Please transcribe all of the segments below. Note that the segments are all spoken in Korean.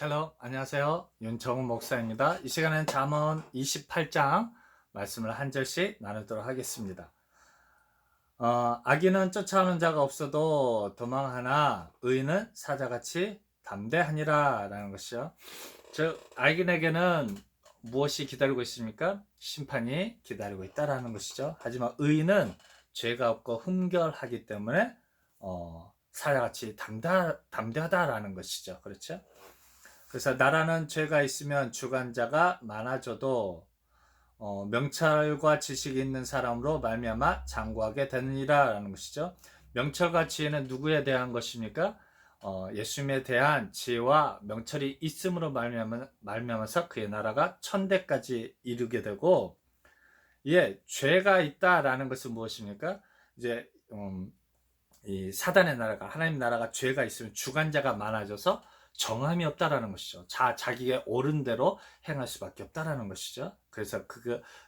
샬롬, 안녕하세요. 윤정훈 목사입니다. 이 시간은 잠언 28장 말씀을 한 절씩 나누도록 하겠습니다. 악인은 쫓아오는 자가 없어도 도망하나 의인은 사자같이 담대하니라 라는 것이요. 즉 악인에게는 무엇이 기다리고 있습니까? 심판이 기다리고 있다라는 것이죠. 하지만 의인은 죄가 없고 흠결하기 때문에 사자같이 담대하다라는 것이죠. 그렇죠? 그래서 나라는 죄가 있으면 주관자가 많아져도 명철과 지식이 있는 사람으로 말미암아 장구하게 되느니라 라는 것이죠. 명철과 지혜는 누구에 대한 것입니까? 예수님에 대한 지혜와 명철이 있음으로 말미암아서 그의 나라가 천대까지 이르게 되고, 죄가 있다라는 것은 무엇입니까? 이제 이 사단의 나라가, 하나님 나라가 죄가 있으면 주관자가 많아져서 정함이 없다라는 것이죠. 자기가 옳은 대로 행할 수밖에 없다라는 것이죠. 그래서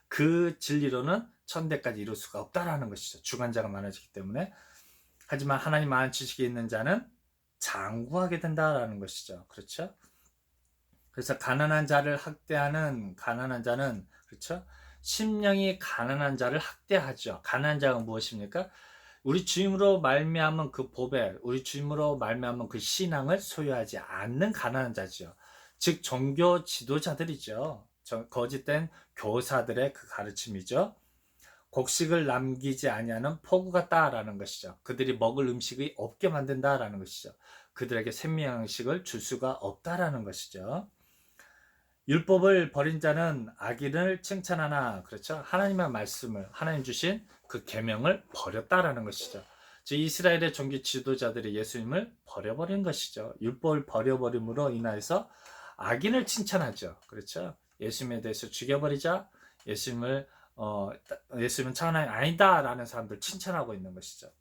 그 진리로는 천대까지 이룰 수가 없다라는 것이죠. 주관자가 많아지기 때문에. 하지만 하나님 아는 지식이 있는 자는 장구하게 된다라는 것이죠. 그렇죠? 그래서 가난한 자를 학대하는 가난한 자는, 그렇죠? 심령이 가난한 자를 학대하죠. 가난한 자가 무엇입니까? 우리 주임으로 말미암은 그 보배, 우리 주임으로 말미암은 그 신앙을 소유하지 않는 가난한 자죠. 즉 종교 지도자들이죠. 거짓된 교사들의 그 가르침이죠. 곡식을 남기지 아니하는 포구 같다라는 것이죠. 그들이 먹을 음식이 없게 만든다라는 것이죠. 그들에게 생명식을 줄 수가 없다라는 것이죠. 율법을 버린 자는 악인을 칭찬하나, 그렇죠? 하나님의 말씀을, 하나님 주신 그 계명을 버렸다라는 것이죠. 즉 이스라엘의 종교 지도자들이 예수님을 버려버린 것이죠. 율법을 버려버림으로 인하여서 악인을 칭찬하죠. 그렇죠? 예수님에 대해서 죽여버리자, 예수님은 참 하나님 아니다라는 사람들 칭찬하고 있는 것이죠.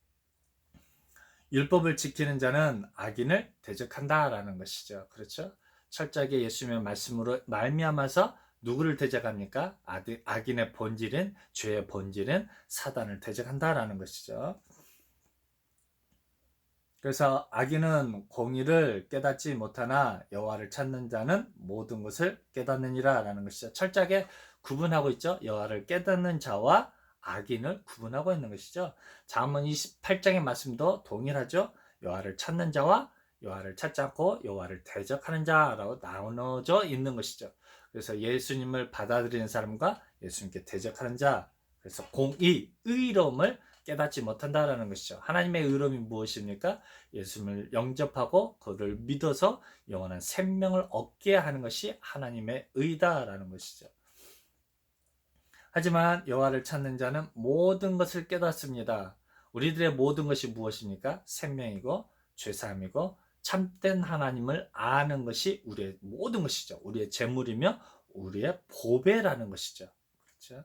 율법을 지키는 자는 악인을 대적한다라는 것이죠. 그렇죠? 철저하게 예수님의 말씀으로 말미암아서 누구를 대적합니까? 악인의 본질은, 죄의 본질은 사단을 대적한다라는 것이죠. 그래서 악인은 공의를 깨닫지 못하나 여호와를 찾는 자는 모든 것을 깨닫느니라 라는 것이죠. 철저하게 구분하고 있죠. 여호와를 깨닫는 자와 악인을 구분하고 있는 것이죠. 잠언 28장의 말씀도 동일하죠. 여호와를 찾는 자와 여호와를 찾지 않고 여호와를 대적하는 자라고 나눠져 있는 것이죠. 그래서 예수님을 받아들이는 사람과 예수님께 대적하는 자, 그래서 공의, 의로움을 깨닫지 못한다라는 것이죠. 하나님의 의로움이 무엇입니까? 예수님을 영접하고 그를 믿어서 영원한 생명을 얻게 하는 것이 하나님의 의다라는 것이죠. 하지만 여호와를 찾는 자는 모든 것을 깨닫습니다. 우리들의 모든 것이 무엇입니까? 생명이고 죄사함이고 참된 하나님을 아는 것이 우리의 모든 것이죠. 우리의 재물이며 우리의 보배라는 것이죠. 그렇죠?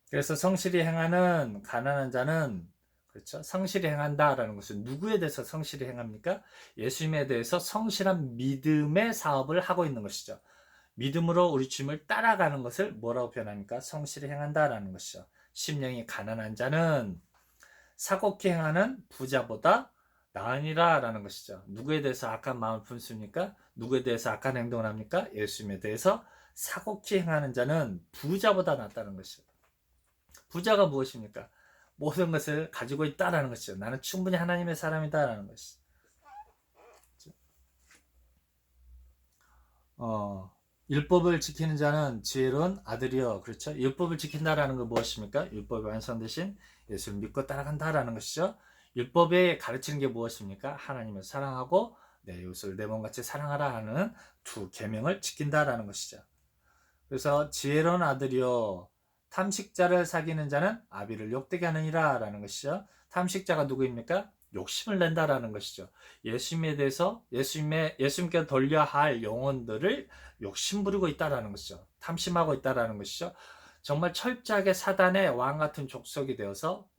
그래서 성실히 행하는 가난한 자는, 그렇죠? 성실히 행한다라는 것은 누구에 대해서 성실히 행합니까? 예수님에 대해서 성실한 믿음의 사업을 하고 있는 것이죠. 믿음으로 우리 주님을 따라가는 것을 뭐라고 표현합니까? 성실히 행한다라는 것이죠. 심령이 가난한 자는 사곡히 행하는 부자보다 나으니라라는 것이죠. 누구에 대해서 악한 마음을 품습니까? 누구에 대해서 악한 행동을 합니까? 예수님에 대해서 사곡히 행하는 자는 부자보다 낫다는 것이죠. 부자가 무엇입니까? 모든 것을 가지고 있다라는 것이죠. 나는 충분히 하나님의 사람이다라는 것이죠. 율법을 지키는 자는 지혜로운 아들이요. 그렇죠? 율법을 지킨다라는 건 무엇입니까? 율법이 완성되신 예수를 믿고 따라간다라는 것이죠. 율법에 가르치는 게 무엇입니까? 하나님을 사랑하고 내 이웃을 내 몸같이 사랑하라 하는 두 계명을 지킨다라는 것이죠. 그래서 지혜로운 아들이요. 탐식자를 사귀는 자는 아비를 욕되게 하느니라 라는 것이죠. 탐식자가 누구입니까? 욕심을 낸다라는 것이죠. 예수님에 대해서 예수님께 돌려야 할 영혼들을 욕심 부리고 있다라는 것이죠. 탐심하고 있다라는 것이죠. 정말 철저하게 사단의 왕 같은 족속이 되어서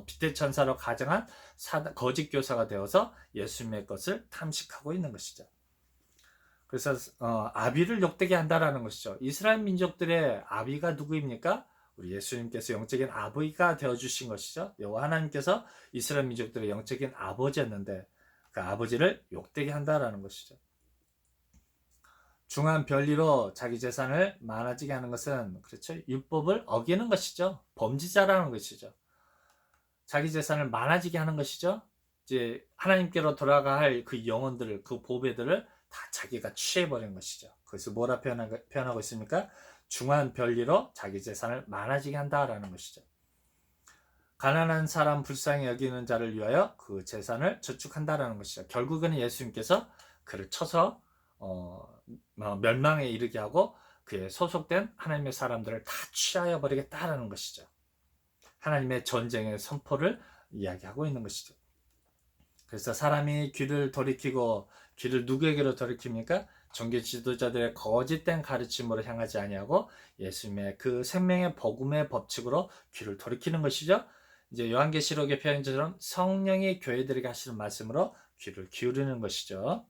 빛의 천사로 가정한 거짓 교사가 되어서 예수님의 것을 탐식하고 있는 것이죠. 그래서 아비를 욕되게 한다라는 것이죠. 이스라엘 민족들의 아비가 누구입니까? 우리 예수님께서 영적인 아버지가 되어주신 것이죠. 여호와 하나님께서 이스라엘 민족들의 영적인 아버지였는데 그 아버지를 욕되게 한다라는 것이죠. 중한 별리로 자기 재산을 많아지게 하는 것은 그렇죠. 율법을 어기는 것이죠. 범죄자라는 것이죠. 자기 재산을 많아지게 하는 것이죠. 이제 하나님께로 돌아가 할 그 영혼들을, 그 보배들을 다 자기가 취해버린 것이죠. 그래서 뭐라 표현하고 있습니까? 중한 별리로 자기 재산을 많아지게 한다라는 것이죠. 가난한 사람 불쌍히 여기는 자를 위하여 그 재산을 저축한다라는 것이죠. 결국은 예수님께서 그를 쳐서 멸망에 이르게 하고 그에 소속된 하나님의 사람들을 다 취하여 버리겠다라는 것이죠. 하나님의 전쟁의 선포를 이야기하고 있는 것이죠. 그래서 사람이 귀를 돌이키고 귀를 누구에게로 돌이킵니까? 종교 지도자들의 거짓된 가르침으로 향하지 아니하고 예수님의 그 생명의 복음의 법칙으로 귀를 돌이키는 것이죠. 이제 요한계시록의 표현처럼 성령이 교회들에게 하시는 말씀으로 귀를 기울이는 것이죠.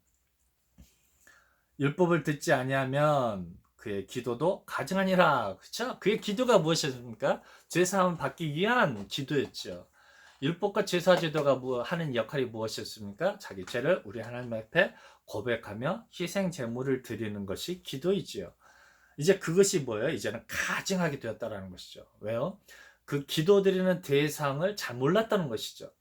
율법을 듣지 아니하면 그의 기도도 가증하니라. 그렇죠? 그의 기도가 무엇이었습니까? 죄사함을 받기 위한 기도였죠. 율법과 제사제도가 하는 역할이 무엇이었습니까? 자기 죄를 우리 하나님 앞에 고백하며 희생 제물을 드리는 것이 기도이지요. 이제 그것이 뭐예요? 이제는 가증하게 되었다라는 것이죠. 왜요? 그 기도 드리는 대상을 잘 몰랐다는 것이죠.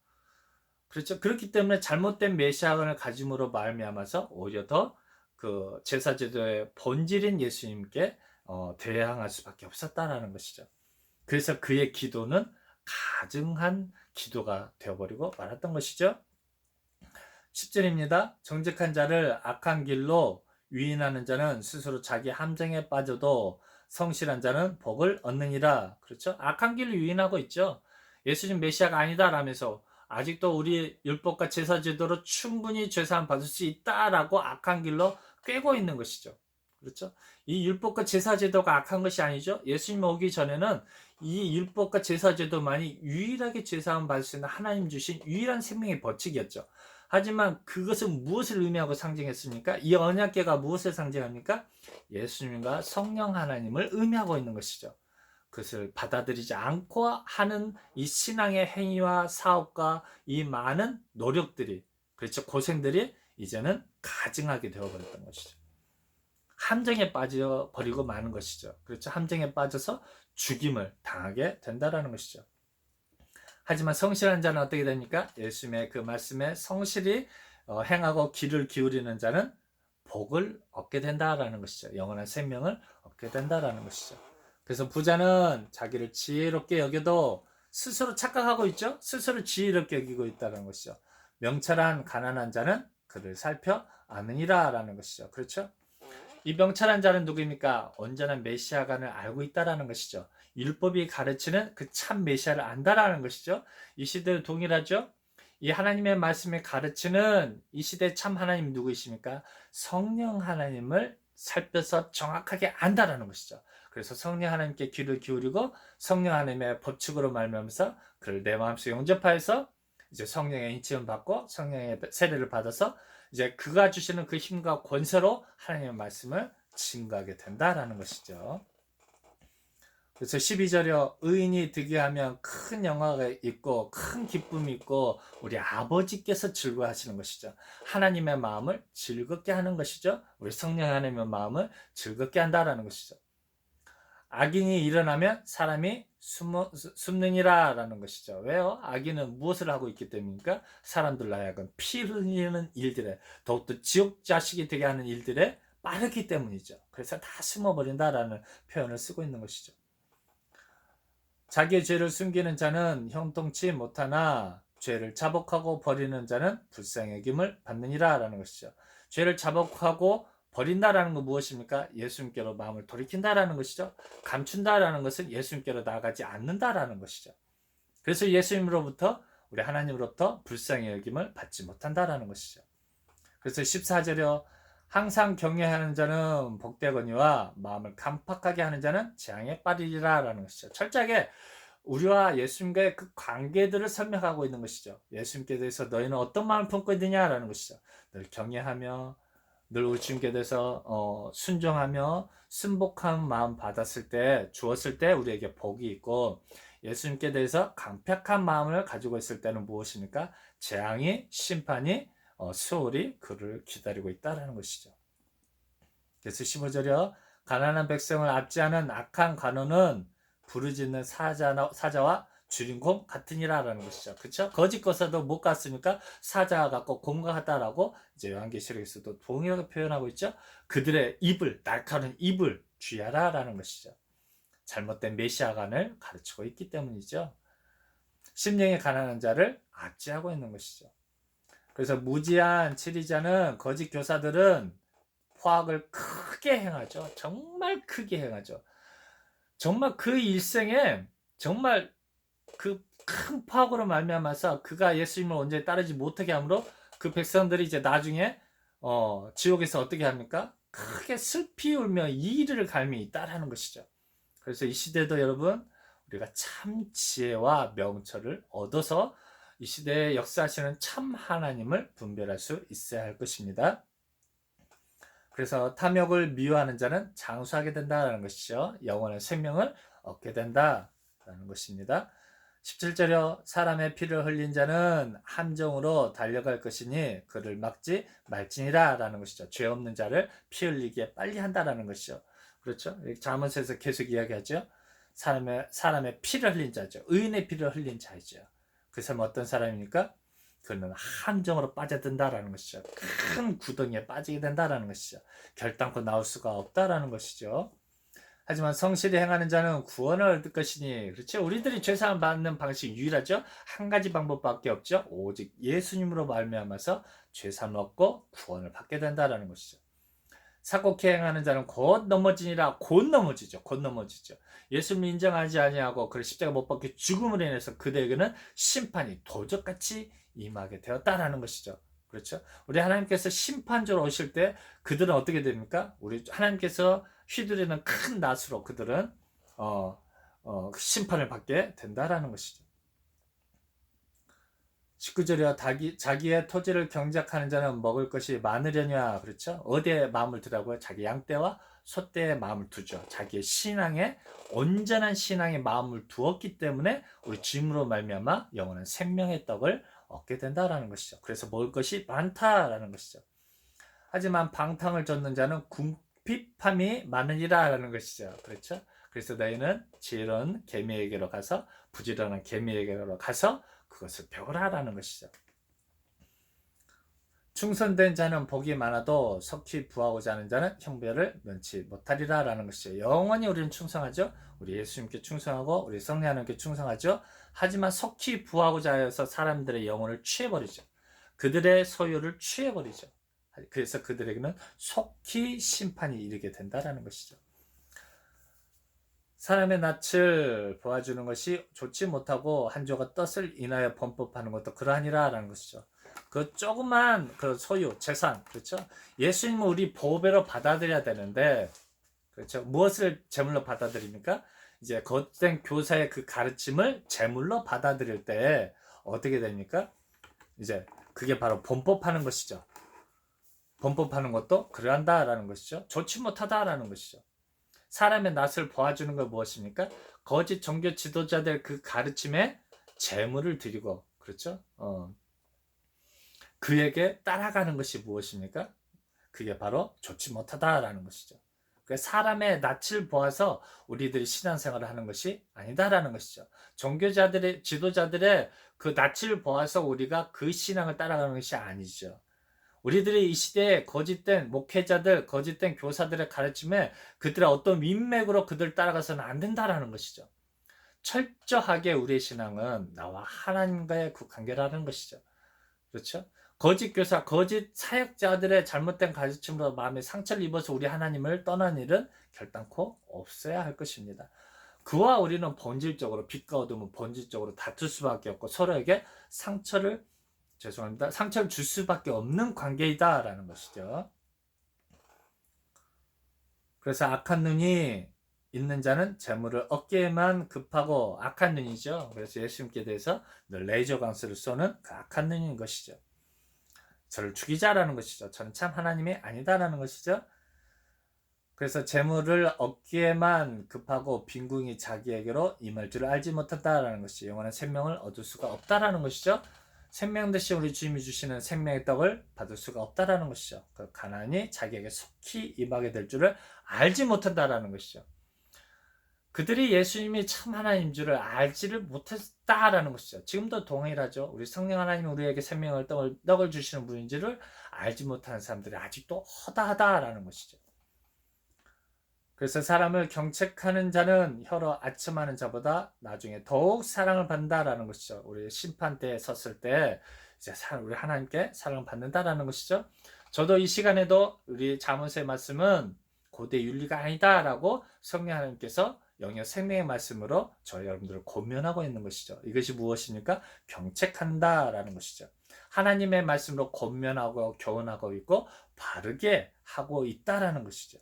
그렇죠? 그렇기 때문에 잘못된 메시아관을 가짐으로 말미암아서 오히려 더 그 제사제도의 본질인 예수님께 대항할 수밖에 없었다라는 것이죠. 그래서 그의 기도는 가증한 기도가 되어버리고 말았던 것이죠. 10절입니다. 정직한 자를 악한 길로 유인하는 자는 스스로 자기 함정에 빠져도 성실한 자는 복을 얻느니라. 그렇죠? 악한 길로 유인하고 있죠. 예수님 메시아가 아니다라면서 아직도 우리 율법과 제사 제도로 충분히 죄사함 받을 수 있다라고 악한 길로 꿰고 있는 것이죠. 그렇죠? 이 율법과 제사 제도가 악한 것이 아니죠. 예수님 오기 전에는 이 율법과 제사 제도만이 유일하게 죄사함 받을 수 있는 하나님 주신 유일한 생명의 법칙이었죠. 하지만 그것은 무엇을 의미하고 상징했습니까? 이 언약궤가 무엇을 상징합니까? 예수님과 성령 하나님을 의미하고 있는 것이죠. 그것을 받아들이지 않고 하는 이 신앙의 행위와 사업과 이 많은 노력들이, 그렇죠, 고생들이 이제는 가증하게 되어버렸던 것이죠. 함정에 빠져버리고 마는 것이죠. 그렇죠. 함정에 빠져서 죽임을 당하게 된다라는 것이죠. 하지만 성실한 자는 어떻게 됩니까? 예수님의 그 말씀에 성실히 행하고 귀를 기울이는 자는 복을 얻게 된다라는 것이죠. 영원한 생명을 얻게 된다라는 것이죠. 그래서 부자는 자기를 지혜롭게 여겨도 스스로 착각하고 있죠. 스스로 지혜롭게 여기고 있다는 것이죠. 명철한 가난한 자는 그를 살펴 아느니라 라는 것이죠. 그렇죠? 이 명철한 자는 누구입니까? 온전한 메시아관을 알고 있다라는 것이죠. 율법이 가르치는 그 참 메시아를 안다라는 것이죠. 이 시대도 동일하죠. 이 하나님의 말씀을 가르치는 이 시대 참 하나님 누구이십니까? 성령 하나님을 살펴서 정확하게 안다라는 것이죠. 그래서 성령 하나님께 귀를 기울이고 성령 하나님의 법칙으로 말미암아서 그를 내 마음속에 영접하여서 이제 성령의 인침을 받고 성령의 세례를 받아서 이제 그가 주시는 그 힘과 권세로 하나님의 말씀을 증거하게 된다라는 것이죠. 그래서 12절에 의인이 득이하면 큰 영화가 있고 큰 기쁨이 있고 우리 아버지께서 즐거워하시는 것이죠. 하나님의 마음을 즐겁게 하는 것이죠. 우리 성령 하나님의 마음을 즐겁게 한다라는 것이죠. 악인이 일어나면 사람이 숨느니라 라는 것이죠. 왜요? 악인은 무엇을 하고 있기 때문입니까? 사람들로 하여금 피 흘리는 일들에, 더욱더 지옥 자식이 되게 하는 일들에 빠르기 때문이죠. 그래서 다 숨어버린다라는 표현을 쓰고 있는 것이죠. 자기의 죄를 숨기는 자는 형통치 못하나 죄를 자복하고 버리는 자는 불쌍히 여김을 받느니라 라는 것이죠. 죄를 자복하고 버린다라는 건 무엇입니까? 예수님께로 마음을 돌이킨다라는 것이죠. 감춘다라는 것은 예수님께로 나아가지 않는다라는 것이죠. 그래서 예수님으로부터, 우리 하나님으로부터 불쌍히 여김을 받지 못한다라는 것이죠. 그래서 14절에 항상 경외하는 자는 복되거니와 마음을 간팍하게 하는 자는 재앙에 빠지리라 라는 것이죠. 철저하게 우리와 예수님과의 그 관계들을 설명하고 있는 것이죠. 예수님께 대해서 너희는 어떤 마음을 품고 있느냐라는 것이죠. 늘 경외하며 늘 우리 주님께 대해서 순종하며 순복한 마음 받았을 때, 주었을 때 우리에게 복이 있고, 예수님께 대해서 강팍한 마음을 가지고 있을 때는 무엇입니까? 재앙이, 심판이, 수월이 그를 기다리고 있다는 것이죠. 그래서 15절이요. 가난한 백성을 압제하는 악한 관원은 부르짖는 사자와 주인공 같으니라라는 것이죠. 그렇죠? 거짓 거사도 못 갔으니까 사자와 같고 공감하다라고 이제 요한계시록에서도 동일하게 표현하고 있죠. 그들의 입을 날카로운 입을 쥐하라라는 것이죠. 잘못된 메시아관을 가르치고 있기 때문이죠. 심령이 가난한 자를 압제하고 있는 것이죠. 그래서 무지한 치리자는 거짓 교사들은 포악을 크게 행하죠. 정말 크게 행하죠. 정말 그 일생에 정말 그 큰 파악으로 말미암아서 그가 예수님을 온전히 따르지 못하게 하므로 그 백성들이 이제 나중에 지옥에서 어떻게 합니까? 크게 슬피 울며 이를 갈미 있다라는 것이죠. 그래서 이 시대도 여러분 우리가 참 지혜와 명철을 얻어서 이 시대에 역사하시는 참 하나님을 분별할 수 있어야 할 것입니다. 그래서 탐욕을 미워하는 자는 장수하게 된다는 것이죠. 영원한 생명을 얻게 된다라는 것입니다. 17절에 사람의 피를 흘린 자는 함정으로 달려갈 것이니 그를 막지 말지니라 라는 것이죠. 죄 없는 자를 피 흘리기에 빨리 한다라는 것이죠. 그렇죠? 잠언서에서 계속 이야기하죠. 사람의 피를 흘린 자죠. 의인의 피를 흘린 자이죠. 그 사람은 어떤 사람입니까? 그는 함정으로 빠져든다라는 것이죠. 큰 구덩이에 빠지게 된다라는 것이죠. 결단코 나올 수가 없다라는 것이죠. 하지만 성실히 행하는 자는 구원을 얻을 것이니, 그렇죠? 우리들이 죄사함 받는 방식이 유일하죠. 한 가지 방법밖에 없죠. 오직 예수님으로 말미암아서 죄사함을 얻고 구원을 받게 된다라는 것이죠. 사곡히 행하는 자는 곧 넘어지니라. 곧 넘어지죠. 곧 넘어지죠. 예수님을 인정하지 아니하고 그를 십자가 못 박혀 죽음으로 인해서 그들에게는 심판이 도적같이 임하게 되었다라는 것이죠. 그렇죠? 우리 하나님께서 심판자로 오실 때 그들은 어떻게 됩니까? 우리 하나님께서 휘두르는 큰 낫으로 그들은 심판을 받게 된다라는 것이죠. 19절이요. 자기의 토지를 경작하는 자는 먹을 것이 많으려냐. 그렇죠? 어디에 마음을 두라고요? 자기 양떼와 소떼에 마음을 두죠. 자기의 신앙에 온전한 신앙에 마음을 두었기 때문에 우리 주님으로 말미암아 영원한 생명의 떡을 얻게 된다라는 것이죠. 그래서 먹을 것이 많다라는 것이죠. 하지만 방탕을 쫓는 자는 궁핍함이 많으리라라는 것이죠. 그렇죠? 그래서 너희는 지혜로운 개미에게로 가서 부지런한 개미에게로 가서 그것을 배우라라는 것이죠. 충성된 자는 복이 많아도 석히 부하고자 하는 자는 형벌을 면치 못하리라라는 것이죠. 영원히 우리는 충성하죠. 우리 예수님께 충성하고 우리 성령 하나님께 충성하죠. 하지만 석히 부하고자 해서 사람들의 영혼을 취해버리죠. 그들의 소유를 취해버리죠. 그래서 그들에게는 속히 심판이 이르게 된다라는 것이죠. 사람의 낯을 보아주는 것이 좋지 못하고 한 조각 떡을 인하여 범법하는 것도 그러하니라라는 것이죠. 그 조그만 그 소유, 재산, 그렇죠? 예수님은 우리 보배로 받아들여야 되는데, 그렇죠? 무엇을 제물로 받아들입니까? 이제 겉된 교사의 그 가르침을 제물로 받아들일 때 어떻게 됩니까? 이제 그게 바로 범법하는 것이죠. 범법하는 것도 그러한다라는 것이죠. 좋지 못하다라는 것이죠. 사람의 낯을 보아주는 건 무엇입니까? 거짓 종교 지도자들 그 가르침에 재물을 드리고, 그렇죠? 그에게 따라가는 것이 무엇입니까? 그게 바로 좋지 못하다라는 것이죠. 사람의 낯을 보아서 우리들이 신앙생활을 하는 것이 아니다라는 것이죠. 종교자들의 지도자들의 그 낯을 보아서 우리가 그 신앙을 따라가는 것이 아니죠. 우리들이 이 시대에 거짓된 목회자들, 거짓된 교사들의 가르침에 그들의 어떤 윈맥으로 그들 따라가서는 안 된다라는 것이죠. 철저하게 우리의 신앙은 나와 하나님과의 그 관계라는 것이죠. 그렇죠? 거짓 교사, 거짓 사역자들의 잘못된 가르침으로 마음에 상처를 입어서 우리 하나님을 떠난 일은 결단코 없어야 할 것입니다. 그와 우리는 본질적으로 빛과 어둠은 본질적으로 다툴 수밖에 없고 서로에게 상처를 줄 수밖에 없는 관계이다라는 것이죠. 그래서 악한 눈이 있는 자는 재물을 얻기에만 급하고 악한 눈이죠. 그래서 예수님께 대해서 늘 레이저 광수를 쏘는 그 악한 눈인 것이죠. 저를 죽이자라는 것이죠. 저는 참 하나님이 아니다라는 것이죠. 그래서 재물을 얻기에만 급하고 빈궁이 자기에게로 임할 줄 알지 못한다라는 것이 영원한 생명을 얻을 수가 없다라는 것이죠. 생명 대신 우리 주님이 주시는 생명의 떡을 받을 수가 없다라는 것이죠. 그 가난이 자기에게 속히 임하게 될 줄을 알지 못한다라는 것이죠. 그들이 예수님이 참 하나님 줄을 알지를 못했다라는 것이죠. 지금도 동일하죠. 우리 성령 하나님이 우리에게 생명을 떡을 주시는 분인지를 알지 못하는 사람들이 아직도 허다하다라는 것이죠. 그래서 사람을 경책하는 자는 혀로 아첨하는 자보다 나중에 더욱 사랑을 받는다라는 것이죠. 우리 심판대에 섰을 때 이제 우리 하나님께 사랑을 받는다라는 것이죠. 저도 이 시간에도 우리 잠언서의 말씀은 고대 윤리가 아니다라고 성령 하나님께서 영역 생명의 말씀으로 저희 여러분들을 권면하고 있는 것이죠. 이것이 무엇입니까? 경책한다라는 것이죠. 하나님의 말씀으로 권면하고 교훈하고 있고 바르게 하고 있다라는 것이죠.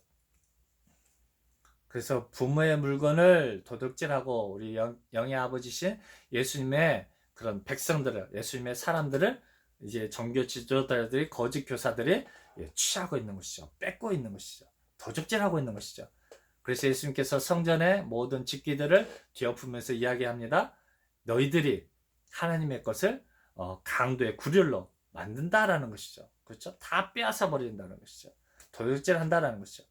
그래서 부모의 물건을 도둑질하고 우리 영의 아버지신 예수님의 그런 백성들을, 예수님의 사람들을 이제 종교 지도자들이, 거짓 교사들이 취하고 있는 것이죠. 뺏고 있는 것이죠. 도둑질하고 있는 것이죠. 그래서 예수님께서 성전의 모든 집기들을 뒤엎으면서 이야기합니다. 너희들이 하나님의 것을 강도의 구렬로 만든다라는 것이죠. 그렇죠? 다 빼앗아 버린다는 것이죠. 도둑질한다라는 것이죠.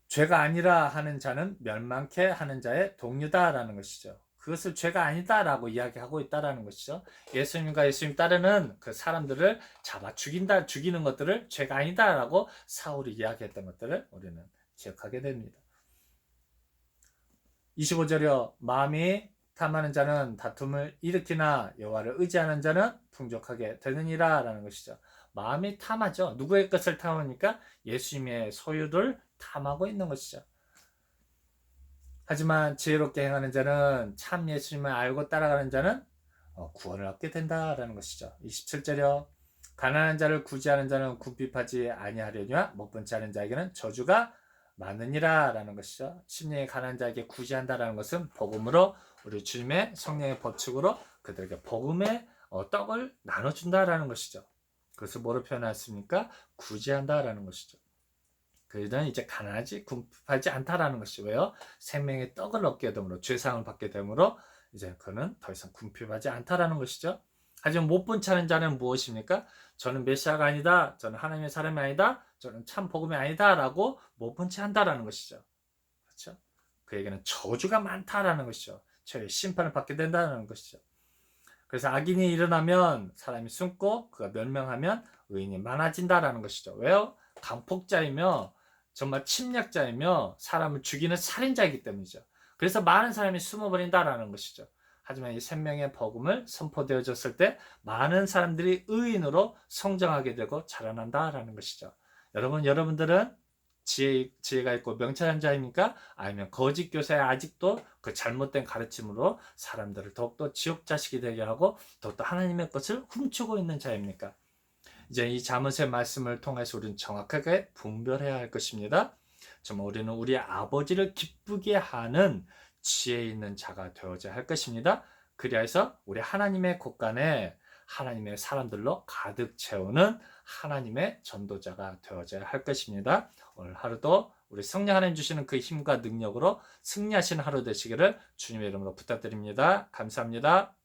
죄가 아니라 하는 자는 멸망케 하는 자의 동료다라는 것이죠. 그것을 죄가 아니다라고 이야기하고 있다라는 것이죠. 예수님과 예수님 따르는 그 사람들을 잡아 죽이는 것들을 죄가 아니다라고 사울이 이야기했던 것들을 우리는 기억하게 됩니다. 25절이요. 마음이 탐하는 자는 다툼을 일으키나 여호와를 의지하는 자는 풍족하게 되느니라 라는 것이죠. 마음이 탐하죠. 누구의 것을 탐합니까? 예수님의 소유를 탐하고 있는 것이죠. 하지만 지혜롭게 행하는 자는, 참 예수님을 알고 따라가는 자는 구원을 얻게 된다라는 것이죠. 27절이요. 가난한 자를 구제하는 자는 궁핍하지 아니하려니와 못 본 자는 자에게는 저주가 많으니라 라는 것이죠. 심령이 가난한 자에게 구제한다라는 것은 복음으로, 우리 주님의 성령의 법칙으로 그들에게 복음의 떡을 나눠준다라는 것이죠. 그것을 뭐로 표현했습니까? 구제한다라는 것이죠. 그들은 이제 가난하지 궁핍하지 않다라는 것이, 왜요? 생명의 떡을 얻게 되므로, 죄상을 받게 되므로 이제 그는 더 이상 궁핍하지 않다라는 것이죠. 하지만 못 본 차는 자는 무엇입니까? 저는 메시아가 아니다, 저는 하나님의 사람이 아니다, 저는 참 복음이 아니다라고 못 본 채 한다라는 것이죠. 그렇죠? 그에게는 저주가 많다라는 것이죠. 죄의 심판을 받게 된다는 것이죠. 그래서 악인이 일어나면 사람이 숨고 그가 멸명하면 의인이 많아진다라는 것이죠. 왜요? 강폭자이며 정말 침략자이며 사람을 죽이는 살인자이기 때문이죠. 그래서 많은 사람이 숨어버린다라는 것이죠. 하지만 이 생명의 복음을 선포되어졌을 때 많은 사람들이 의인으로 성장하게 되고 자라난다라는 것이죠. 여러분들은 지혜가 있고 명철한 자입니까? 아니면 거짓 교사의 아직도 그 잘못된 가르침으로 사람들을 더욱더 지옥 자식이 되게 하고 더욱더 하나님의 것을 훔치고 있는 자입니까? 이제 이 잠언의 말씀을 통해서 우리는 정확하게 분별해야 할 것입니다. 정말 우리는 우리 아버지를 기쁘게 하는 지혜 있는 자가 되어야 할 것입니다. 그리하여서 우리 하나님의 곳간에 하나님의 사람들로 가득 채우는 하나님의 전도자가 되어야 할 것입니다. 오늘 하루도 우리 성령 하나님 주시는 그 힘과 능력으로 승리하시는 하루 되시기를 주님의 이름으로 부탁드립니다. 감사합니다.